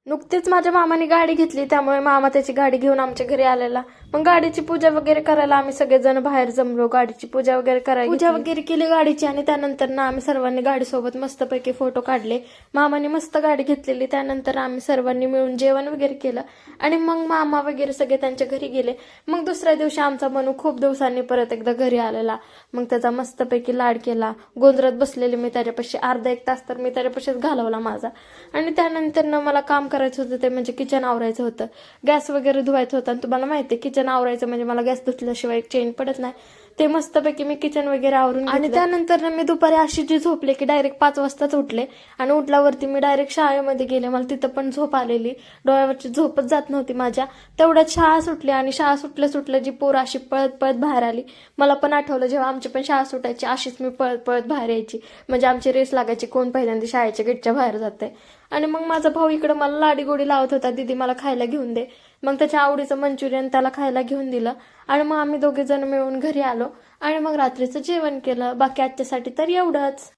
नुकतीच माझ्या मामाने गाडी घेतली, त्यामुळे मामा त्याची गाडी घेऊन आमच्या घरी आलेला. मग गाडीची पूजा वगैरे करायला आम्ही सगळेजण बाहेर जमलो. गाडीची पूजा वगैरे करायला पूजा वगैरे केली गाडीची, आणि त्यानंतर ना आम्ही सर्वांनी गाडीसोबत मस्तपैकी फोटो काढले. मामाने मस्त गाडी घेतलेली. त्यानंतर आम्ही सर्वांनी मिळून जेवण वगैरे केलं, आणि मग मामा वगैरे सगळे त्यांच्या घरी गेले. मग दुसऱ्या दिवशी आमचा मनू खूप दिवसांनी परत एकदा घरी आलेला. मग त्याचा मस्तपैकी लाड केला. गोंधळत बसलेले मी त्याच्यापाशी अर्धा एक तास तर मी त्याच्यापाशीच घालवला माझा. आणि त्यानंतर ना मला काम करायचं होतं, ते म्हणजे किचन आवरायचं होतं, गॅस वगैरे धुवायचं होतं. आणि तुम्हाला माहिती आहे किचन आवरायचं म्हणजे मला गॅस धुतल्याशिवाय चेन पडत नाही. ते मस्तपैकी मी किचन वगैरे आवरून, आणि त्यानंतर मी दुपारी अशी जी झोपले की डायरेक्ट 5 वाजताच उठले. आणि उठल्यावरती मी डायरेक्ट शाळेमध्ये गेले. मला तिथं पण झोप आलेली, डोळ्यावरची झोपच जात नव्हती माझ्या. तेवढ्यात शाळा सुटली, आणि शाळा सुटल्या जी पोरं अशी पळत पळत बाहेर आली. मला पण आठवलं जेव्हा आमची पण शाळा सुटायची अशीच मी पळत पळत बाहेर यायची. म्हणजे आमची रेस लागायची कोण पहिल्यांदा शाळेच्या गेटच्या बाहेर जाते. आणि मग माझा भाऊ इकडे मला लाडी गोडी लावत होता, दीदी मला खायला घेऊन दे. मग त्याच्या आवडीचं मंचुरियन त्याला खायला घेऊन दिलं, आणि मग आम्ही दोघे जण मिळून घरी आलो, आणि मग रात्रीचं जेवण केलं. बाकी आजच्यासाठी तर एवढंच.